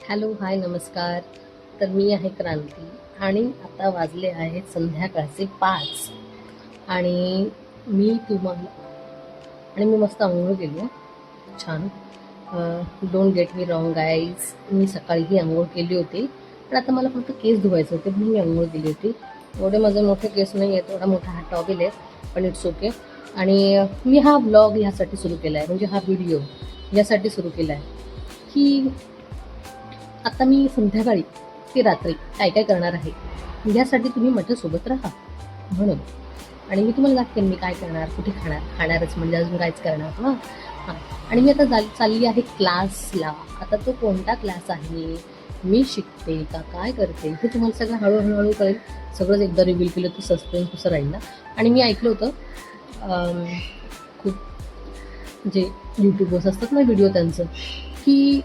Hello, हाय, नमस्कार. तर मी आहे क्रांती आणि आता वाजले आहेत संध्याकाळचे 5 आणि मी तुम्हाला आणि मी मस्त अंघोळ केली आहे, छान. Don't get me wrong guys, मी सकाळीही अंघोळ केली होती, पण आता मला फक्त केस धुवायचे होते म्हणून मी अंघोळ केली होती. एवढे माझे मोठे केस नाही आहेत, एवढा मोठा हा टॉवेल आहे, पण इट्स ओके. आणि मी हा ब्लॉग ह्यासाठी सुरू केला आहे, म्हणजे हा व्हिडिओ यासाठी सुरू केला आहे की आता मी संध्याकाळी ते रात्री काय काय करणार आहे यासाठी तुम्ही माझ्यासोबत राहा म्हणून. आणि मी तुम्हाला दाखवेन मी काय करणार, कुठे खाणारच म्हणजे अजून काहीच करणार ना. हां. आणि मी आता चालली आहे क्लासला. आता तो कोणता क्लास आहे, मी शिकते का काय करते हे तुम्हाला सगळं हळूहळू कळेल. सगळंच एकदा रिव्हील केलं तर सस्पेन्स कसं राहील ना. आणि मी ऐकलं होतं खूप जे यूट्यूबर्स असतात ना व्हिडिओ त्यांचं, की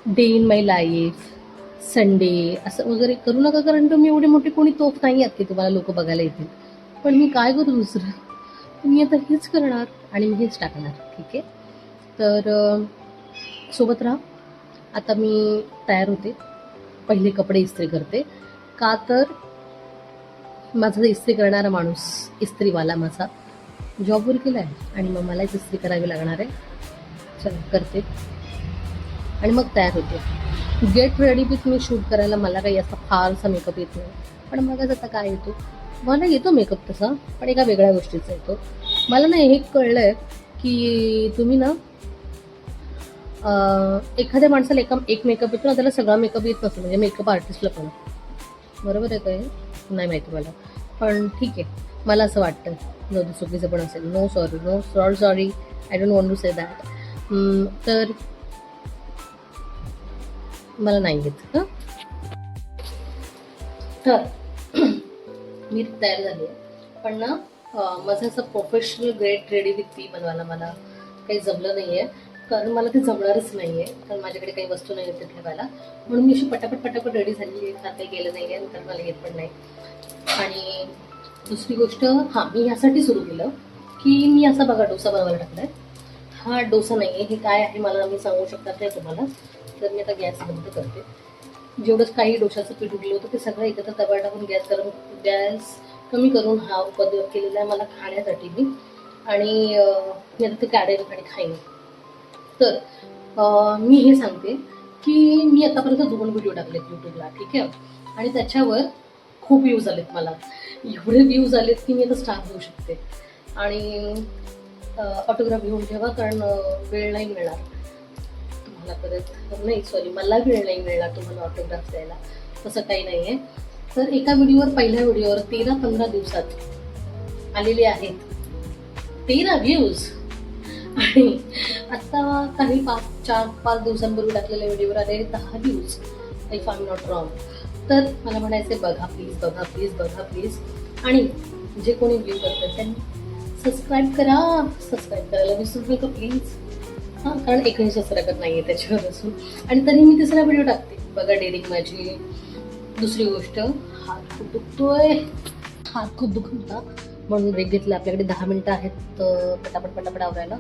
day in my life, Sunday असं वगैरे करू नका, कारण तुम्ही एवढे मोठे कोणी तोफ नाही आहेत की तुम्हाला लोक बघायला येतील. पण मी काय करू दुसरं, मी आता हेच करणार आणि मी हेच टाकणार. ठीक आहे, तर सोबत राहा. आता मी तयार होते, पहिले कपडे इस्त्री करते, का तर माझा इस्त्री करणारा माणूस, इस्त्रीवाला माझा जॉबवर गेला आहे आणि मग मलाच इस्त्री करावी लागणार आहे. चला करते आणि मग तयार होते. Get ready with me shoot करायला मला काही असा फारसा मेकअप येत नाही, पण मगच आता काय येतो, मला येतो मेकअप तसा, पण एका वेगळ्या गोष्टीचा येतो. मला ना हे कळलं आहे की तुम्ही ना एखाद्या माणसाला एक मेकअप येतो ना, त्याला सगळा मेकअप येत नसतो, म्हणजे मेकअप आर्टिस्टला पण. बरोबर आहे काय, नाही माहिती मला, पण ठीक आहे, मला असं वाटतं. जो चुकीचं पण असेल, no sorry, I don't want to say that. तर मला नाही येत. हां, तर मी तयार झाली आहे, पण ना माझं असं professional get ready with me बनवायला मला काही जमलं नाही आहे, कारण मला ते जमणारच नाही आहे, कारण माझ्याकडे काही वस्तू नाही आहेत ते ठेवायला. म्हणून मी अशी पटापट रेडी झालेली आहे, फार काही गेलं नाही आहे, कारण मला येत पण नाही. आणि दुसरी गोष्ट, हां, मी ह्यासाठी सुरू केलं की मी असा बघा डोसा बनवायला टाकला आहे. हा डोसा नाही आहे, हे काय आहे मला मी सांगू शकतात नाही तुम्हाला. तर मी आता गॅस बंद करते. जेवढं काही डोशाचं पीठ उरलं होतं ते सगळं एकत्र तव्यावर टाकून गॅस कमी करून हा उपद्रव केलेला आहे मला खाण्यासाठी मी. आणि मी आता ते काढेल आणि खाईन. तर मी हे सांगते की मी आतापर्यंत 2 व्हिडिओ टाकलेत यूट्यूबला, ठीक आहे, आणि त्याच्यावर खूप व्ह्यूज आलेत. मला एवढे व्ह्यूज आलेत की मी आता स्टार होऊ शकते. आणि ऑटोग्राफ घेऊन ठेवा, कारण वेळ नाही मिळणार तुम्हाला परत. नाही, सॉरी, मला वेळ नाही मिळणार तुम्हाला ऑटोग्राफ द्यायला, तसं काही नाही आहे. तर एका व्हिडिओवर, पहिल्या व्हिडिओवर 13-15 दिवसात आलेले आहेत 13 व्ह्यूज. आणि आता काही 4-5 दिवसांपूर्वी टाकलेल्या व्हिडिओवर आले 10 views, if I am not wrong. तर मला म्हणायचं आहे, बघा प्लीज. आणि जे कोणी व्ह्यू करतात त्यांनी सबस्क्राईब करायला विसरू नका प्लीज. हां, कारण एकही सबस्क्रायबर नाही आहे त्याच्यावर असून, आणि तरी मी तिसरा व्हिडिओ टाकते. बघा डेअरिंग माझी. दुसरी गोष्ट, हात खूप दुखत होता म्हणून ब्रेक घेतला. आपल्याकडे 10 मिनिटं आहेत पटापट आवरायला.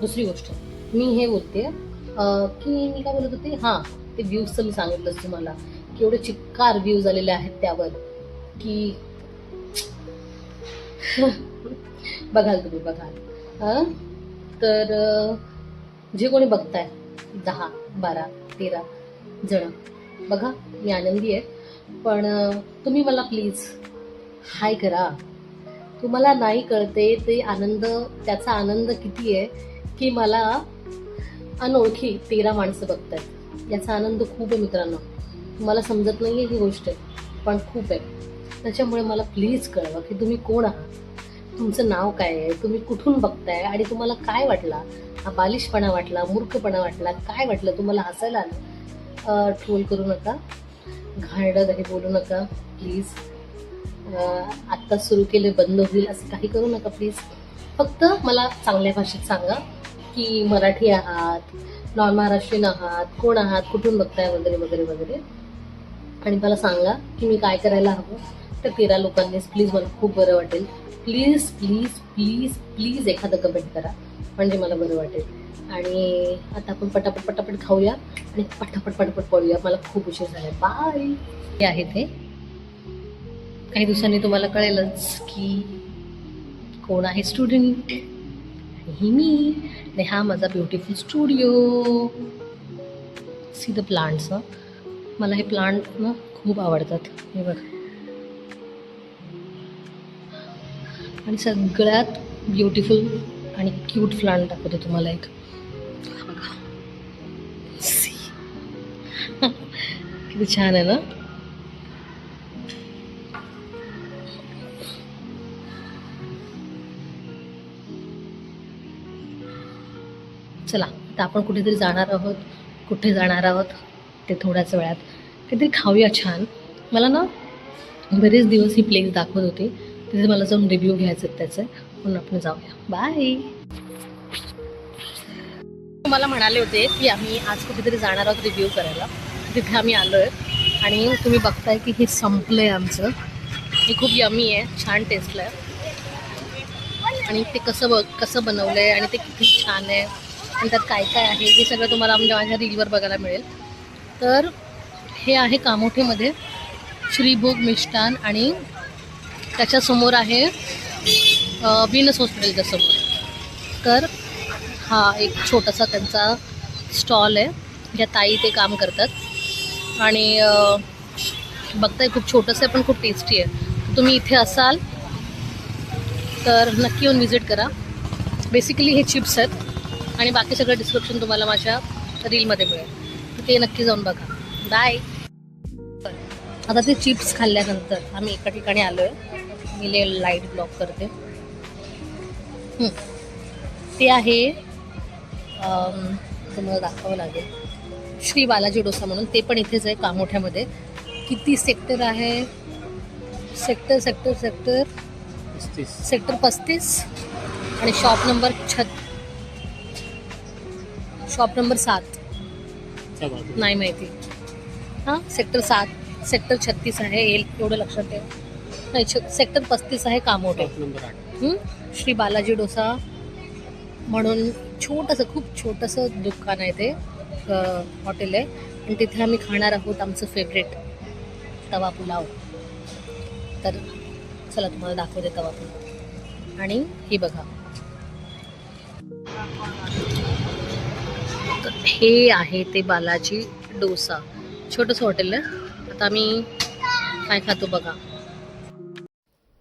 दुसरी गोष्ट मी हे बोलते की मी काय बोलत होते, हां, ते व्ह्यूजचं मी सांगितलंच तुम्हाला की एवढे चिक्कार व्ह्यूज आलेले आहेत त्यावर की बघाल तुम्ही. तर जे कोणी बघताय 10, 12, 13 जण, बघा, मी आनंदी आहे. पण तुम्ही मला प्लीज हाय करा. तुम्हाला नाही कळते ते आनंद, त्याचा आनंद किती आहे की मला अनोळखी 13 माणसं बघतायत, याचा आनंद खूप आहे मित्रांनो. तुम्हाला समजत नाही आहे ही गोष्ट, पण खूप आहे. त्याच्यामुळे मला प्लीज कळवा की तुम्ही कोण आहात, तुमचं नाव काय आहे, तुम्ही कुठून बघताय, आणि तुम्हाला काय वाटला, हा बालिशपणा वाटला, मूर्खपणा वाटला, काय वाटलं, तुम्हाला हसायला आलं. ट्रोल करू नका, घाणेरडं काही बोलू नका प्लीज. आत्ता सुरू केले बंद होईल असं काही करू नका प्लीज. फक्त मला चांगल्या भाषेत सांगा की मराठी आहात, नॉन महाराष्ट्रीयन आहात, कोण आहात, कुठून बघताय, वगैरे. आणि मला सांगा की मी काय करायला हवं. तर 13 लोकांनीच प्लीज, मला खूप बरं वाटेल. प्लीज एखादं कमेंट करा, म्हणजे मला बरं वाटेल. आणि आता आपण पटापट पटापट खाऊया आणि पटापट पळूया. मला खूप उशीर झाला. बाय. हे आहे ते. काही दिवसांनी तुम्हाला कळेलच की कोण आहे स्टुडंट. ही मी. आणि हा माझा beautiful studio. See the plants. मला हे प्लांट ना खूप आवडतात. हे बघ. आणि सगळ्यात ब्युटिफुल आणि क्यूट प्लांट दाखवते तुम्हाला एक. बघा. किती छान आहे ना. चला आता आपण कुठेतरी जाणार आहोत. कुठे जाणार आहोत ते थोड्याच वेळात. काहीतरी खाऊया छान. मला ना बरेच दिवस ही प्लेस दाखवत होती. तिथे मला जाऊन रिव्ह्यू घ्यायचे त्याचे. म्हणून आपण जाऊया. बाय. मला म्हणाले होते की आम्ही आज कुठेतरी जाणार आहोत रिव्ह्यू करायला. तिथे आम्ही आलो आहे आणि तुम्ही बघताय की हे संपलं आहे आमचं. हे खूप यमी आहे. छान टेस्टला आहे. आणि ते कसं बनवलं आहे आणि ते किती छान आहे आणि त्यात काय काय आहे हे सगळं तुम्हाला म्हणजे माझ्या रीलवर बघायला मिळेल. तर हे आहे कामोठेमध्ये श्रीभोग मिष्टान आणि त्याच्यासमोर आहे व्हीनस हॉस्पिटलच्या समोर. तर हा एक छोटासा त्यांचा स्टॉल आहे. ज्या ताई ते काम करतात आणि बघताय खूप छोटंसं आहे पण खूप टेस्टी आहे. तुम्ही इथे असाल तर नक्की येऊन व्हिजिट करा. बेसिकली हे चिप्स आहेत आणि बाकी सगळं डिस्क्रिप्शन तुम्हाला माझ्या रीलमध्ये मिळेल. तर ते नक्की जाऊन बघा. बाय. आता ते चिप्स खाल्ल्यानंतर आम्ही एका ठिकाणी आलो आहे. मी लाईट ब्लॉक करते. ते आहे तुम्हाला दाखवावं लागेल श्री बालाजी डोसा म्हणून. ते पण इथेच आहे कामोठ्यामध्ये. किती सेक्टर आहे. सेक्टर 35 आणि शॉप नंबर 7 नाही माहिती. हां सेक्टर 7 सेक्टर 36 आहे. एवढं लक्षात आहे. नाही सेक्टर 35 आहे कामोठे. श्री बालाजी डोसा म्हणून खूप छोटंसं दुकान आहे ते. हॉटेल आहे आणि तिथे आम्ही खाणार आहोत आमचं फेवरेट तवा पुलाव. तर चला तुम्हाला दाखवते तवा पुलाव. आणि हे बघा. तर हे आहे ते बालाजी डोसा. छोटंसं हॉटेल आहे. आता आम्ही काय खातो बघा.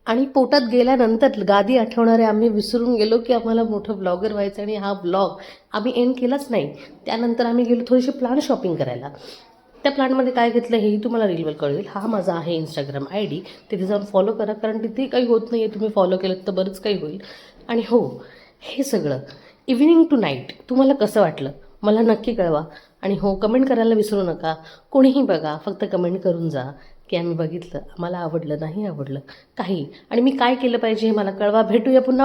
आणि पोटात गेल्यानंतर गादी आठवणारे आम्ही विसरून गेलो की आम्हाला मोठं ब्लॉगर व्हायचं. आणि हा ब्लॉग आम्ही एंड केलाच नाही. त्यानंतर आम्ही गेलो थोडीशी प्लांट शॉपिंग करायला. त्या प्लांटमध्ये काय घेतलं हेही तुम्हाला रीलवर कळेल. हा माझा आहे इंस्टाग्राम ID. तिथे जाऊन फॉलो करा कारण तिथे काही होत नाही आहे. तुम्ही फॉलो केलं तर बरंच काही होईल. आणि हो हे सगळं इव्हिनिंग टू नाईट तुम्हाला कसं वाटलं मला नक्की कळवा. आणि हो कमेंट करायला विसरू नका. कोणीही बघा फक्त कमेंट करून जा की आम्ही बघितलं, आम्हाला आवडलं, नाही आवडलं काही. आणि मी काय केलं पाहिजे हे मला कळवा. भेटूया पुन्हा.